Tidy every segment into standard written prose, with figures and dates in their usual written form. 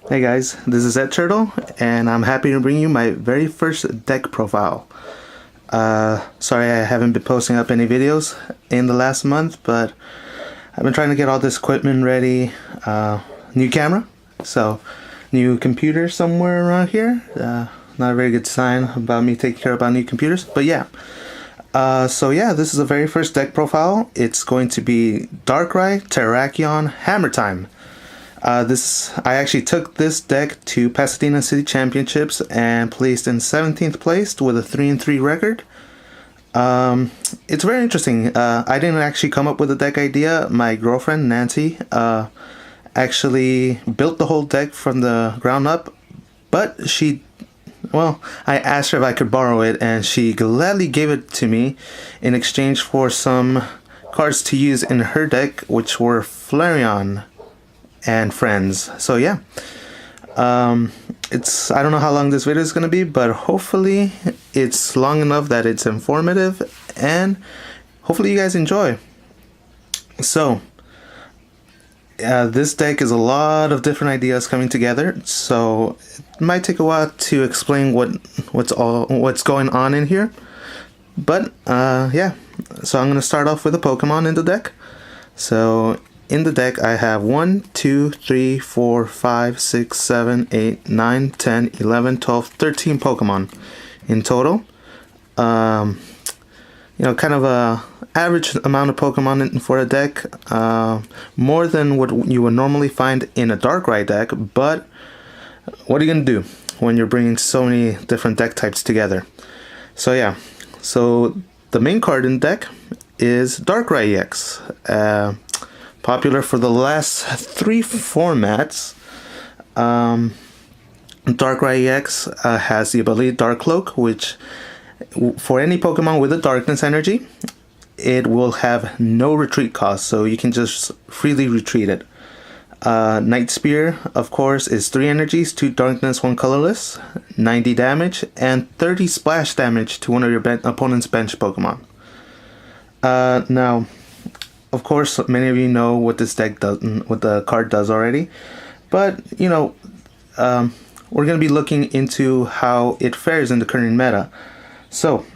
Hey guys, this is Ed Turtle, and I'm happy to bring you my very first deck profile. Sorry I haven't been posting up any videos in the last month, but I've been trying to get all this equipment ready. New camera, so new computer somewhere around here. Not a very good sign about me taking care about new computers, but yeah. This is the very first deck profile. It's going to be Darkrai, Terrakion, Hammer Time. I actually took this deck to Pasadena City Championships and placed in 17th place with a 3-3 record. It's very interesting. I didn't actually come up with the deck idea. My girlfriend, Nancy, actually built the whole deck from the ground up, but I asked her if I could borrow it, and she gladly gave it to me in exchange for some cards to use in her deck, which were Flareon and friends. So yeah, I don't know how long this video is going to be, but hopefully it's long enough that it's informative, and hopefully you guys enjoy. So this deck is a lot of different ideas coming together, so it might take a while to explain what's going on in here, but so I'm going to start off with a Pokemon in the deck. So in the deck, I have 1, 2, 3, 4, 5, 6, 7, 8, 9, 10, 11, 12, 13 Pokemon in total. Kind of a average amount of Pokemon for a deck. More than what you would normally find in a Darkrai deck, but what are you going to do when you're bringing so many different deck types together? So yeah, so the main card in the deck is Darkrai EX. Popular for the last 3 formats. Darkrai EX has the ability Dark Cloak, which for any Pokemon with a Darkness energy, it will have no retreat cost, so you can just freely retreat it. Night Spear, of course, is 3 energies, 2 Darkness, 1 colorless, 90 damage, and 30 splash damage to one of your opponent's bench Pokemon. Now, of course, many of you know what this deck does, what the card does already, but we're going to be looking into how it fares in the current meta. So,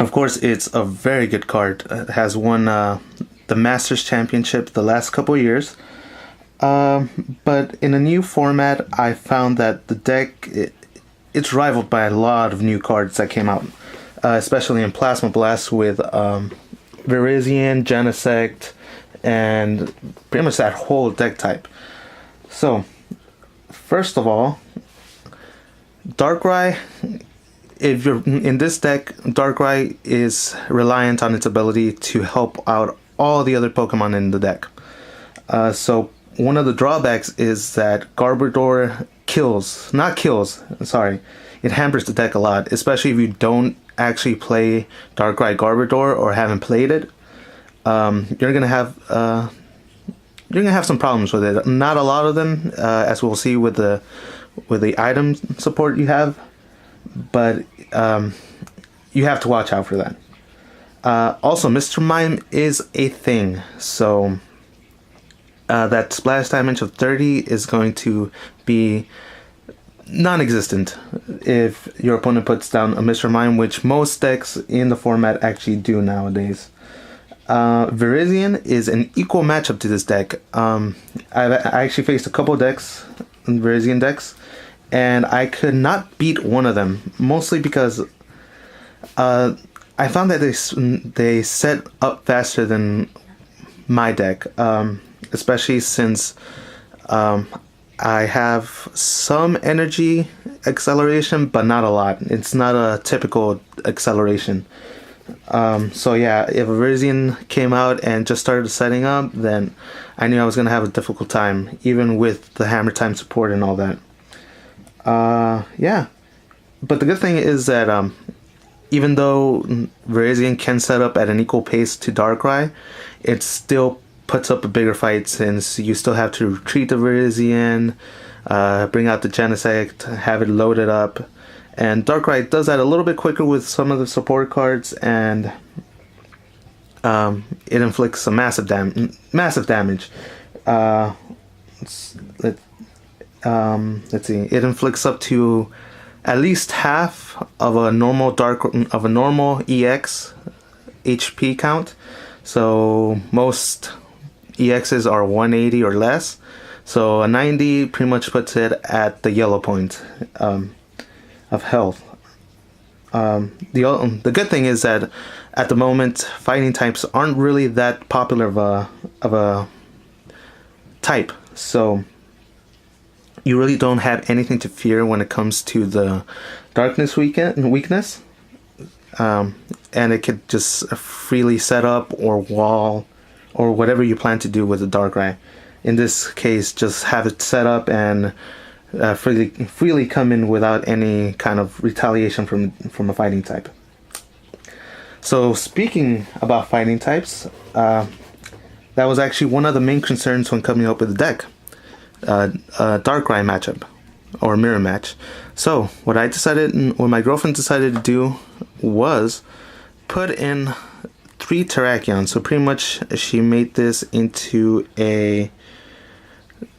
of course, it's a very good card. It has won the Masters Championship the last couple of years, but in a new format, I found that the deck it's rivaled by a lot of new cards that came out, especially in Plasma Blast with Virizion, Genesect, and pretty much that whole deck type. So, first of all, Darkrai, if you're in this deck, Darkrai is reliant on its ability to help out all the other Pokemon in the deck. So one of the drawbacks is that Garbodor it hampers the deck a lot, especially if you don't actually play Darkrai Garbodor or haven't played it. You're gonna have some problems with it. Not a lot of them, as we'll see with the item support you have, but you have to watch out for that. Also, Mr. Mime is a thing, so that splash damage of 30 is going to be non-existent if your opponent puts down a Mr. Mime, which most decks in the format actually do nowadays. Virizion is an equal matchup to this deck. I actually faced a couple decks, Virizion decks, and I could not beat one of them, mostly because I found that they set up faster than my deck, especially since I have some energy acceleration, but not a lot. It's not a typical acceleration. So yeah, if Virizion came out and just started setting up, then I knew I was going to have a difficult time, even with the Hammer Time support and all that. But the good thing is that even though Virizion can set up at an equal pace to Darkrai, it still puts up a bigger fight, since you still have to retreat the Virizion, bring out the Genesect, have it loaded up, and Darkrai does that a little bit quicker with some of the support cards, and it inflicts some massive damage. Let's see. It inflicts up to at least half of a normal EX HP count. So most EXs are 180 or less. So a 90 pretty much puts it at the yellow point of health. The good thing is that at the moment fighting types aren't really that popular of a type. So you really don't have anything to fear when it comes to the darkness weakness. And it could just freely set up or wall or whatever you plan to do with the Darkrai. In this case, just have it set up and freely come in without any kind of retaliation from a fighting type. So speaking about fighting types, that was actually one of the main concerns when coming up with the deck. Darkrai matchup or mirror match. So what my girlfriend decided to do was put in 3 Terrakion. So pretty much she made this into a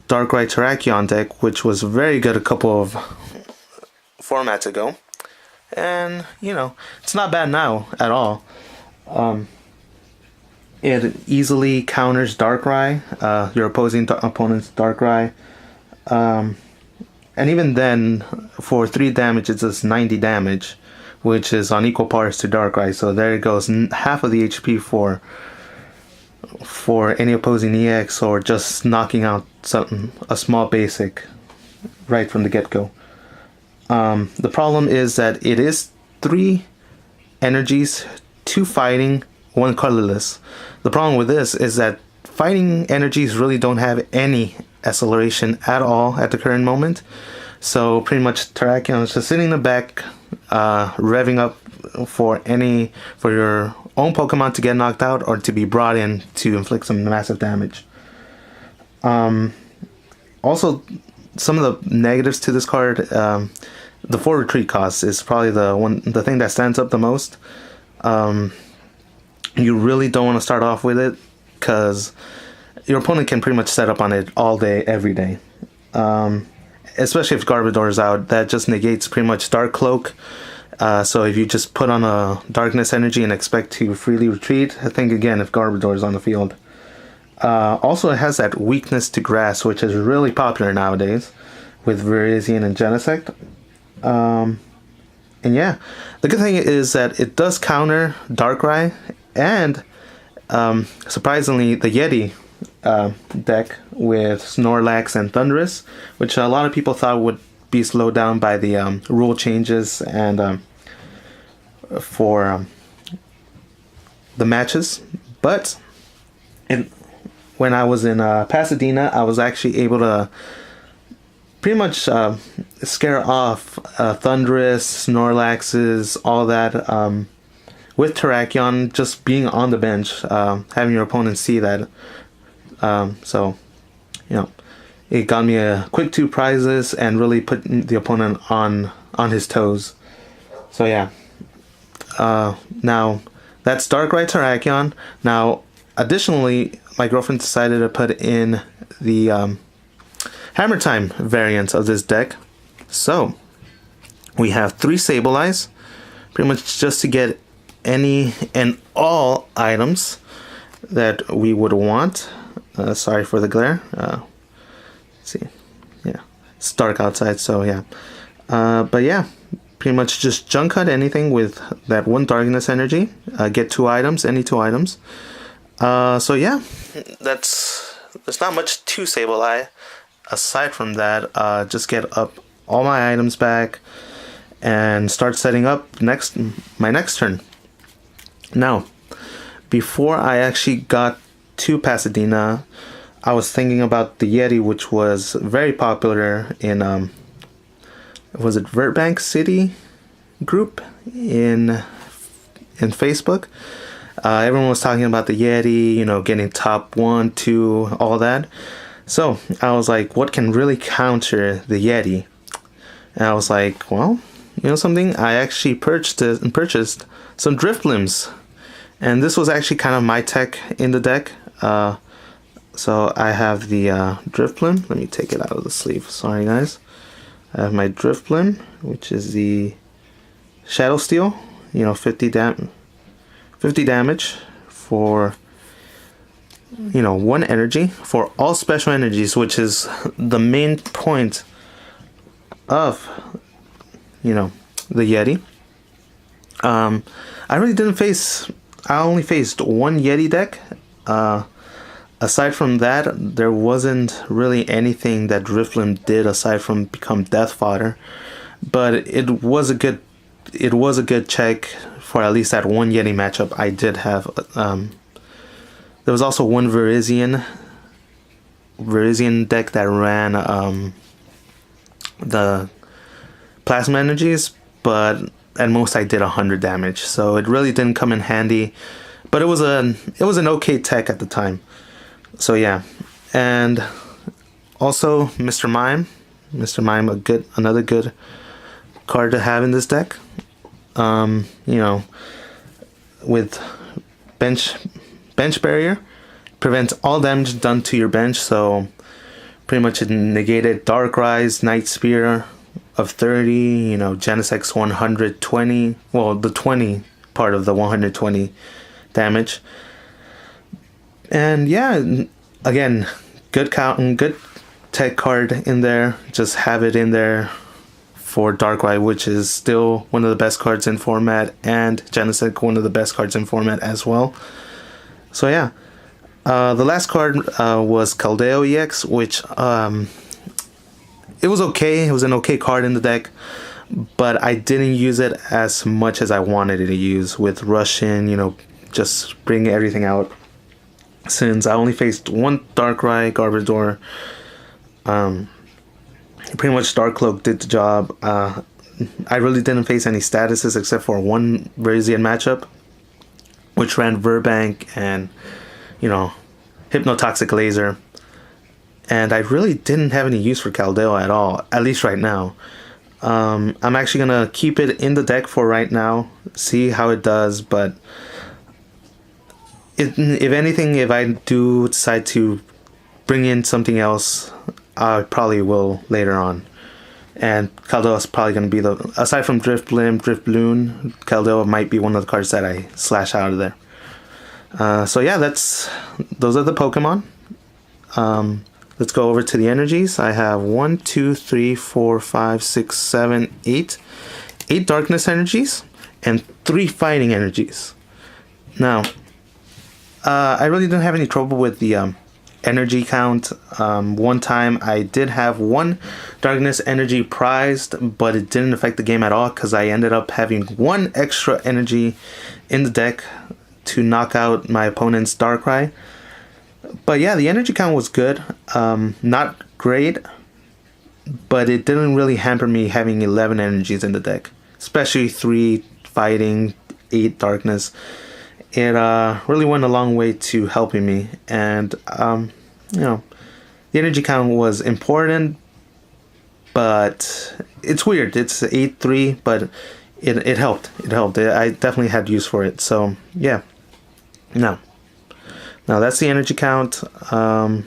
Darkrai Terrakion deck, which was very good a couple of formats ago, and it's not bad now at all. It easily counters Darkrai, your opponent's Darkrai, and even then, for 3 damage, it does 90 damage, which is on equal parts to Darkrai. So there it goes, half of the HP for any opposing EX, or just knocking out a small basic right from the get-go. The problem is that it is 3 energies, 2 fighting, 1 colorless. The problem with this is that fighting energies really don't have any acceleration at all at the current moment. So pretty much Terrakion is just sitting in the back, revving up for your own Pokemon to get knocked out or to be brought in to inflict some massive damage. Also, some of the negatives to this card, the 4 retreat cost is probably the thing that stands up the most. You really don't want to start off with it because your opponent can pretty much set up on it all day, every day. Especially if Garbodor is out, that just negates pretty much Dark Cloak. So if you just put on a Darkness Energy and expect to freely retreat, I think again if Garbodor is on the field. Also, it has that weakness to Grass, which is really popular nowadays with Virizion and Genesect. And yeah, the good thing is that it does counter Darkrai and surprisingly the Yeti deck with Snorlax and Thundurus, which a lot of people thought would be slowed down by the rule changes and for the matches. But when I was in Pasadena, I was actually able to pretty much scare off Thundurus, Snorlaxes, all that with Terrakion just being on the bench, having your opponent see that. So, it got me a quick 2 prizes and really put the opponent on his toes. So yeah. Now that's Darkrai Terrakion. Now, additionally, my girlfriend decided to put in the Hammer Time variant of this deck. So we have 3 Sableyes, pretty much just to get any and all items that we would want. Sorry for the glare. Let's see. Yeah, it's dark outside, so yeah. But yeah, pretty much just junk cut anything with that 1 Darkness Energy. Get 2 items, any 2 items. So yeah, there's not much to Sableye. Aside from that, just get up all my items back and start setting up my next turn. Now, before I actually got to Pasadena, I was thinking about the Yeti, which was very popular in was it Vertbank City group in Facebook. Everyone was talking about the Yeti, getting top 1, 2, all that. So I was like, what can really counter the Yeti? And I was like, well, something? I actually purchased some Drift Limbs. And this was actually kind of my tech in the deck. So I have the Drifblim. Let me take it out of the sleeve. Sorry guys. I have my Drifblim, which is the Shadow Steel. 50 damage for 1 energy for all special energies, which is the main point of the Yeti. I really didn't face. I only faced 1 Yeti deck. Aside from that, there wasn't really anything that Drifblim did aside from become death fodder. But it was a good check for at least that 1 Yeti matchup. I did have. There was also 1 Virizion deck that ran the plasma energies, but at most I did 100 damage. So it really didn't come in handy. But it was an okay tech at the time. So yeah, and also Mr. Mime, another good card to have in this deck. With bench barrier, prevents all damage done to your bench. So pretty much it negated Darkrai's Night Spear of 30. Genesec's 120. Well, the 20 part of the 120 damage. And yeah, again, good tech card in there. Just have it in there for Darkrai, which is still one of the best cards in format, and Genesect, one of the best cards in format as well. So yeah, the last card was Keldeo EX, which it was okay. It was an okay card in the deck, but I didn't use it as much as I wanted it to use with Russian. Just bring everything out. Since I only faced 1 Darkrai, Garbodor, pretty much Darkcloak did the job. I really didn't face any statuses except for 1 Virizion matchup, which ran Verbank and, Hypnotoxic Laser. And I really didn't have any use for Keldeo at all, at least right now. I'm actually going to keep it in the deck for right now, see how it does, but if anything, if I do decide to bring in something else, I probably will later on. And Keldeo is probably going to be aside from Drifblim, Keldeo might be one of the cards that I slash out of there. So yeah, those are the Pokemon. Let's go over to the energies. I have 1, 2, 3, 4, 5, 6, 7, 8. 8 darkness energies and 3 fighting energies. Now, I really didn't have any trouble with the energy count. One time I did have 1 darkness energy prized, but it didn't affect the game at all because I ended up having 1 extra energy in the deck to knock out my opponent's Darkrai. But yeah, the energy count was good. Not great, but it didn't really hamper me having 11 energies in the deck, especially 3 fighting, 8 darkness. It really went a long way to helping me, and the energy count was important, but it's weird. It's 8-3, but it helped. I definitely had use for it. So yeah. Now that's the energy count. Now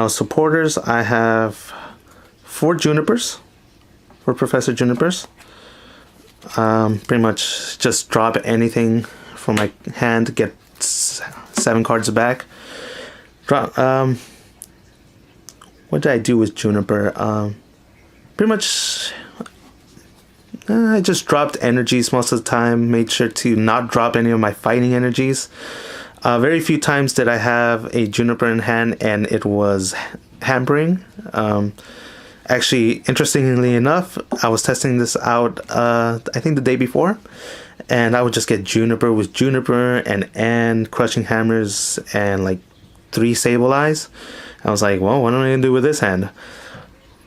supporters, I have 4 Junipers, 4 Professor Junipers. Pretty much just drop anything from my hand, get 7 cards back. What did I do with Juniper? Pretty much I just dropped energies most of the time, made sure to not drop any of my fighting energies. Very few times did I have a Juniper in hand and it was hampering. Actually, interestingly enough, I was testing this out I think the day before, and I would just get Juniper with Juniper and Crushing Hammers and like 3 Sableyes. I was like, well, what am I going to do with this hand?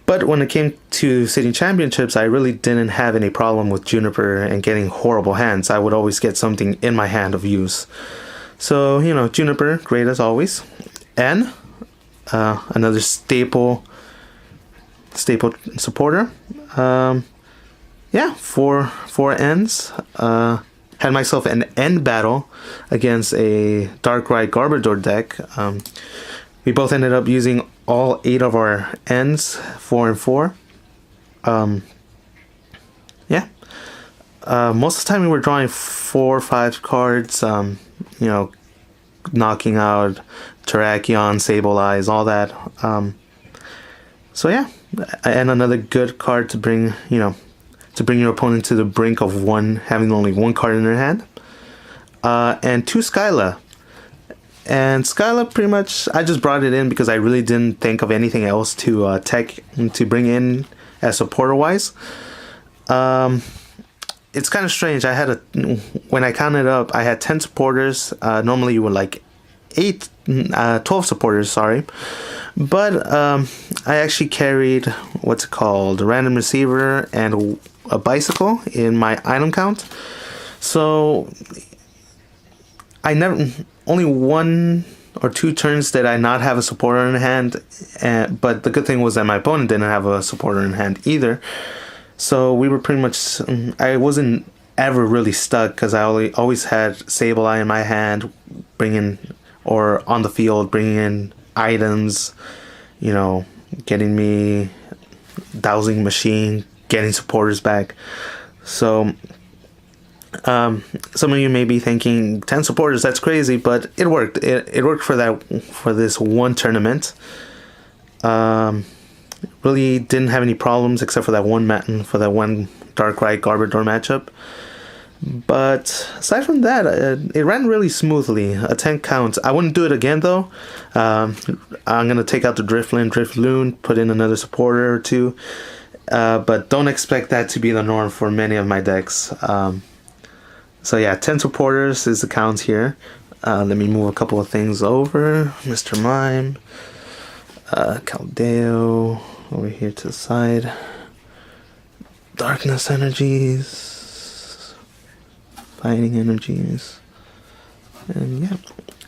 But when it came to City Championships, I really didn't have any problem with Juniper and getting horrible hands. I would always get something in my hand of use. So, Juniper, great as always. And another staple supporter. Yeah, four ends. had myself an end battle against a Darkrai Garbodor deck. We both ended up using all 8 of our ends, 4 and 4. Yeah. Most of the time we were drawing 4 or 5 cards, you know, knocking out Terrakion, Sableye, all that. So yeah, and another good card to bring, you know, to bring your opponent to the brink of having only 1 card in their hand. And 2 Skyla. And Skyla, pretty much, I just brought it in because I really didn't think of anything else to to bring in as supporter-wise. It's kind of strange. When I counted up, I had 10 supporters. Normally you would like 12 supporters, sorry. But I actually carried what's it called, a random receiver and a bicycle in my item count. So only 1 or 2 turns did I not have a supporter in hand, but the good thing was that my opponent didn't have a supporter in hand either. So we were pretty much, I wasn't ever really stuck because I always had Sableye in my hand, or on the field, bringing in items, you know, getting me dowsing machine, getting supporters back. So some of you may be thinking 10 supporters, that's crazy, but it worked. It worked for this one tournament. Really didn't have any problems except for that one Darkrai Garbodor matchup. But aside from that, it ran really smoothly. A 10 count. I wouldn't do it again though. I'm gonna take out the Drifloon, put in another supporter or 2. But don't expect that to be the norm for many of my decks. So yeah, 10 supporters is the count here. Let me move a couple of things over. Mr. Mime, Caldeo over here to the side. Darkness energies, fighting energies, and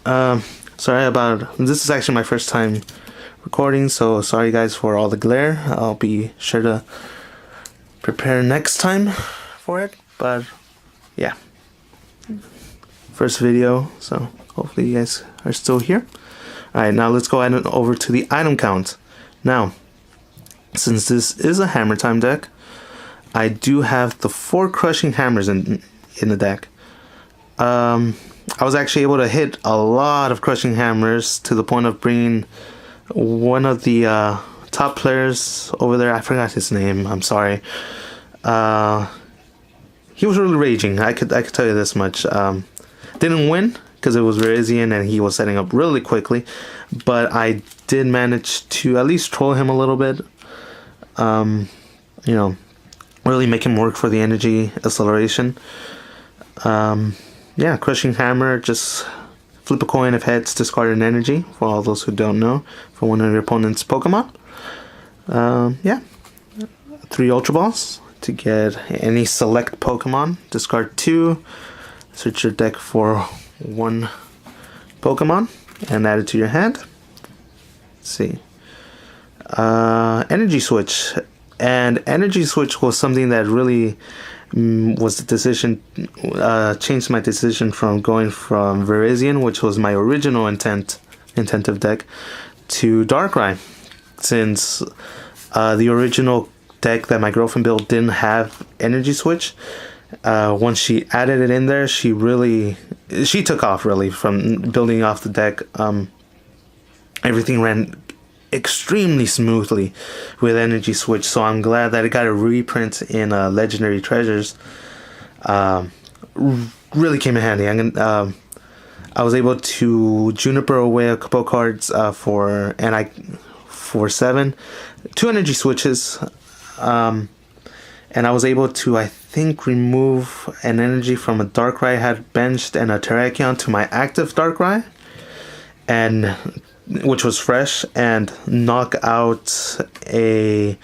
yeah. Sorry about this. Is actually my first time recording, so sorry guys for all the glare. I'll be sure to prepare next time for it. But yeah, first video, so hopefully you guys are still here. Alright, now let's go over to the item count. Now, since this is a Hammer Time deck, I do have the 4 Crushing Hammers in the deck. I was actually able to hit a lot of Crushing Hammers to the point of bringing one of the top players over there. I forgot his name. I'm sorry. He was really raging. I could tell you this much. Didn't win because it was Virizion and he was setting up really quickly, but I did manage to at least troll him a little bit. You know, really make him work for the energy acceleration. Yeah, Crushing Hammer, just flip a coin if heads, discard an energy, for all those who don't know, for one of your opponent's Pokemon. Yeah, 3 Ultra Balls to get any select Pokemon, discard 2, search your deck for 1 Pokemon, and add it to your hand. Let's see. Energy Switch. And Energy Switch was something that really was the decision, changed my decision from going from Virizion, which was my original intentive deck, to Darkrai. Since the original deck that my girlfriend built didn't have Energy Switch, once she added it in there, she took off really from building off the deck. Everything ran extremely smoothly with Energy Switch, so I'm glad that it got a reprint in Legendary Treasures. Really came in handy. I was able to Juniper away a couple cards for 7, 2 Energy Switches, and I was able to, I think, remove an energy from a Darkrai I had benched and a Terrakion to my active Darkrai, and which was fresh, and knock out a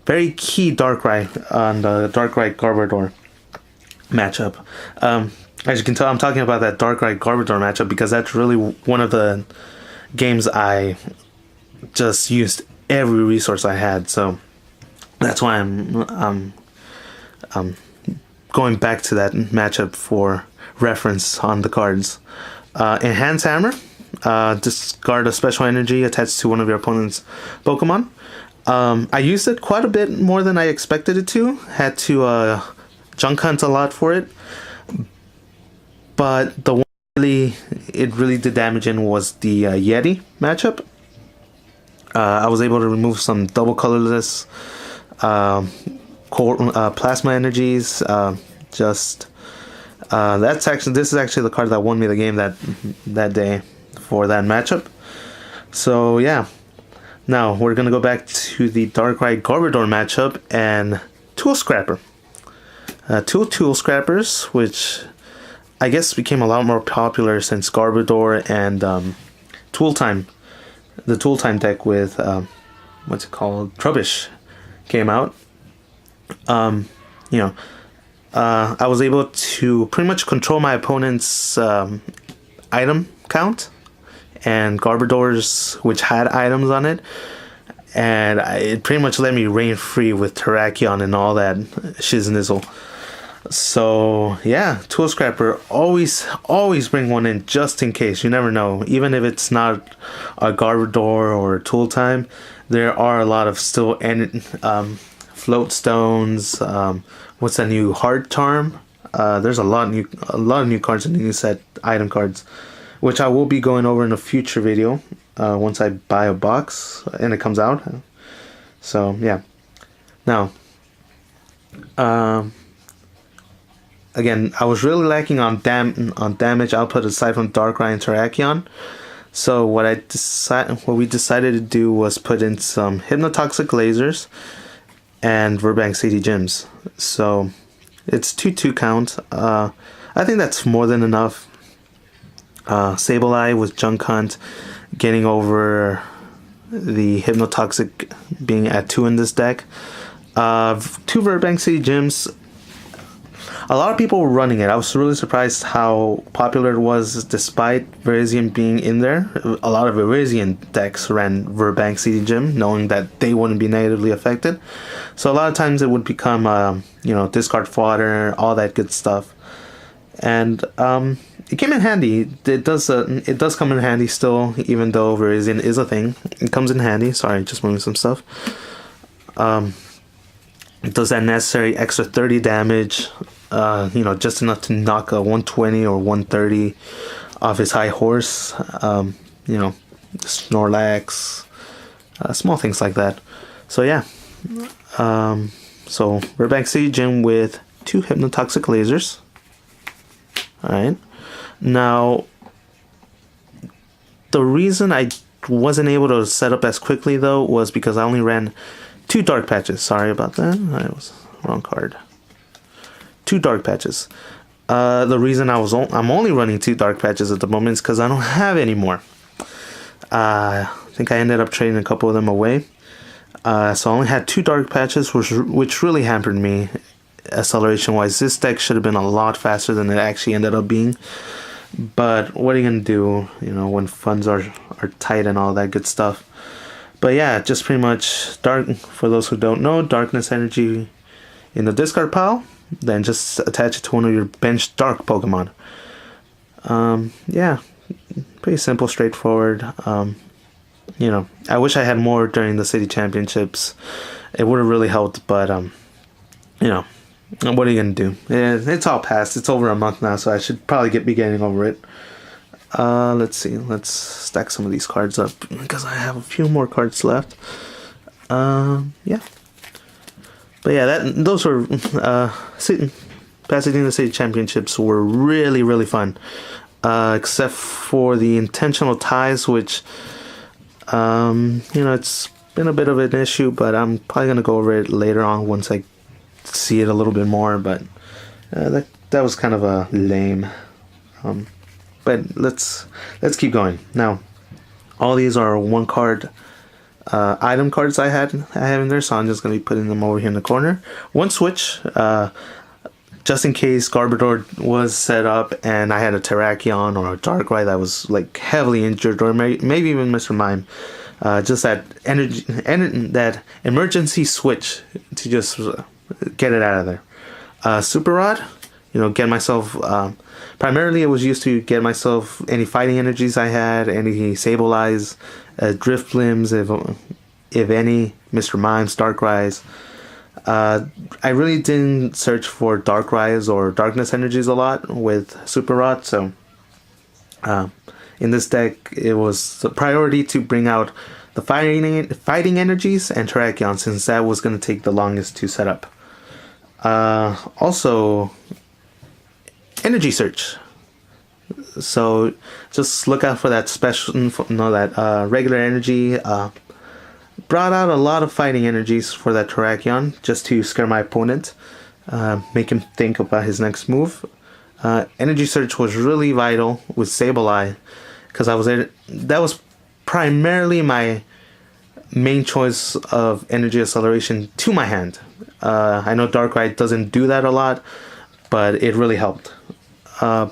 very key Darkrai on the Darkrai Garbodor matchup. As you can tell, I'm talking about that Darkrai Garbodor matchup because that's really one of the games I just used every resource I had. So that's why I'm going back to that matchup for reference on the cards. Enhance Hammer. Discard a special energy attached to one of your opponent's Pokemon. I used it quite a bit more than I expected it to. Had to junk hunt a lot for it. But the one it really did damage in was the Yeti matchup. I was able to remove some double colorless plasma energies. This is actually the card that won me the game that day for that matchup. So yeah, now we're gonna go back to the Darkrai Garbodor matchup and Tool Scrapper. Two Tool Scrappers, which I guess became a lot more popular since Garbodor and Tool Time. The Tool Time deck with what's it called? Trubbish came out. I was able to pretty much control my opponent's item count and Garbodor's, which had items on it, and it pretty much let me reign free with Terrakion and all that shiznizzle. So yeah, Tool Scrapper, always bring one in just in case. You never know. Even if it's not a Garbodor or Tool Time, there are a lot of still float stones. What's that new Heart Charm? There's a lot of new cards in the new set, item cards, which I will be going over in a future video once I buy a box and it comes out. So yeah. Now, again, I was really lacking on damage output aside from Darkrai and Terrakion. So what we decided to do was put in some Hypnotoxic Lasers and Verbank City Gyms. So it's 2/2 count. I think that's more than enough. Sableye with Junk Hunt, getting over the Hypnotoxic being at 2 in this deck. 2 Verbank City Gyms. A lot of people were running it. I was really surprised how popular it was despite Virizion being in there. A lot of Virizion decks ran Verbank City Gym, knowing that they wouldn't be negatively affected. So a lot of times it would become, discard fodder, all that good stuff. And it came in handy. It does come in handy still, even though Virizion is a thing. It comes in handy. Sorry, just moving some stuff. It does that necessary extra 30 damage. Just enough to knock a 120 or 130 off his high horse. Snorlax, small things like that. So yeah. So Verbank City Gym with 2 Hypnotoxic Lasers. Alright. Now, the reason I wasn't able to set up as quickly though was because I only ran 2 Dark Patches. Sorry about that. I was wrong card. 2 Dark Patches. The reason I'm only running 2 Dark Patches at the moment is because I don't have any more. I think I ended up trading a couple of them away. So I only had 2 Dark Patches, which really hampered me acceleration wise. This deck should have been a lot faster than it actually ended up being. But what are you gonna do? When funds are tight and all that good stuff. But yeah, just pretty much for those who don't know, Darkness Energy in the discard pile. Then just attach it to one of your bench dark Pokemon. Yeah, pretty simple, straightforward. I wish I had more during the city championships. It would have really helped, but what are you gonna do? It's all past. It's over a month now, so I should probably be getting over it. Let's see. Let's stack some of these cards up because I have a few more cards left. Yeah. But yeah, those were Pasadena City Championships were really, really fun. Except for the intentional ties, which it's been a bit of an issue, but I'm probably gonna go over it later on once I see it a little bit more. But that was kind of a lame. But let's keep going. Now, all these are 1 card item cards I have in there, so I'm just gonna be putting them over here in the corner. 1 switch, just in case Garbodor was set up and I had a Terrakion or a Darkrai that was like heavily injured, or maybe even Mr. Mime. Just that that emergency switch to just get it out of there. Super Rod, get myself. Primarily, it was used to get myself any fighting energies I had, any Sableyes, Drift Limbs, if any, Mr. Mimes, Darkrais. I really didn't search for Darkrais or Darkness energies a lot with Super Rod, so in this deck, it was a priority to bring out the fighting energies and Terrakion, since that was going to take the longest to set up. Also, energy search. So just look out for that special, that regular energy. Brought out a lot of fighting energies for that Terrakion just to scare my opponent, make him think about his next move. Energy search was really vital with Sableye, because that was primarily my main choice of energy acceleration to my hand. I know Darkrai doesn't do that a lot, but it really helped.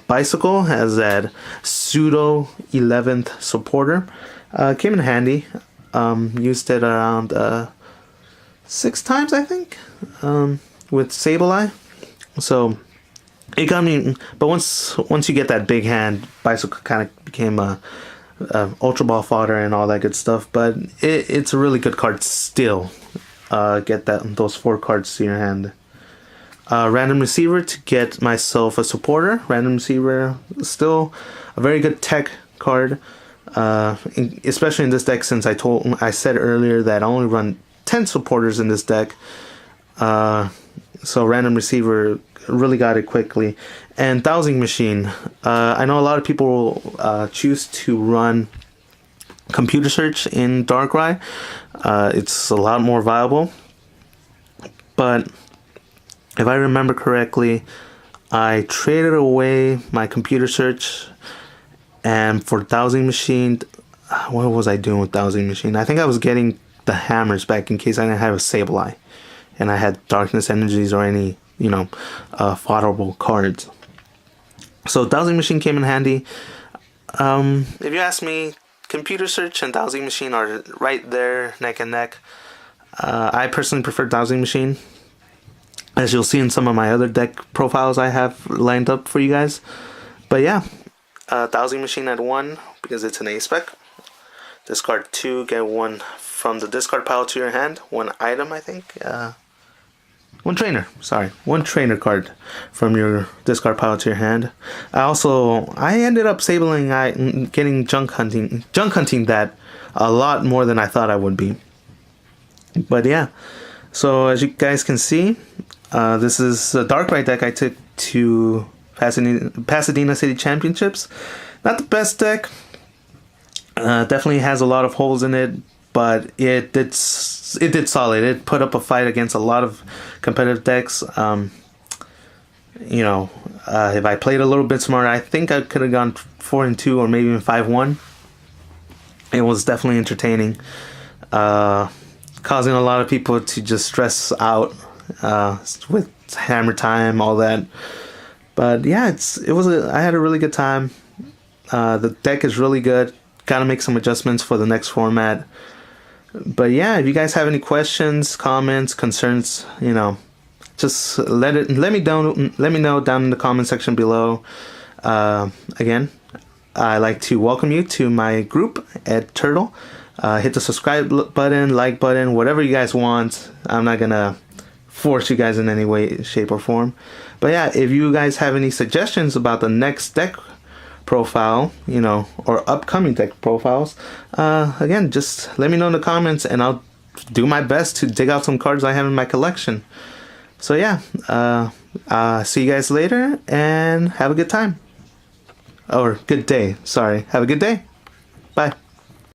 Bicycle has that pseudo 11th supporter. Came in handy. Used it around 6 times, I think, with Sableye. So it got me. But once you get that big hand, Bicycle kind of became a Ultra Ball fodder and all that good stuff. But it's a really good card still. Get those 4 cards to your hand. Random Receiver to get myself a supporter. Random Receiver still a very good tech card, especially in this deck, since I said earlier that I only run 10 supporters in this deck. So Random Receiver really got it quickly. And Dowsing Machine. I know a lot of people choose to run Computer Search in Darkrai. It's a lot more viable. But if I remember correctly, I traded away my Computer Search, and for Dowsing Machine, what was I doing with Dowsing Machine? I think I was getting the hammers back in case I didn't have a Sableye, and I had Darkness Energies or any, fodderable cards. So Dowsing Machine came in handy. If you ask me, Computer Search and Dowsing Machine are right there, neck and neck. I personally prefer Dowsing Machine, as you'll see in some of my other deck profiles I have lined up for you guys. But yeah, Dowsing Machine at 1 because it's an A-spec. Discard 2, get 1 from the discard pile to your hand. 1 item, I think. 1 trainer, sorry. 1 trainer card from your discard pile to your hand. I ended up getting junk hunting that a lot more than I thought I would be. But yeah, so as you guys can see, this is a Darkrai deck I took to Pasadena City Championships. Not the best deck. Definitely has a lot of holes in it, but it did solid. It put up a fight against a lot of competitive decks. If I played a little bit smarter, I think I could have gone 4-2 or maybe even 5-1. It was definitely entertaining, causing a lot of people to just stress out with hammer time, all that. But yeah, I had a really good time. The deck is really good. Gotta make some adjustments for the next format. But yeah, if you guys have any questions, comments, concerns, just let me know down in the comment section below. Again, I'd like to welcome you to my group at Turtle. Hit the subscribe button, like button, whatever you guys want. I'm not gonna force you guys in any way, shape, or form. But yeah, if you guys have any suggestions about the next deck profile, or upcoming deck profiles, again, just let me know in the comments, and I'll do my best to dig out some cards I have in my collection. So yeah, see you guys later, and have a good time. Or good day. Sorry. Have a good day. Bye.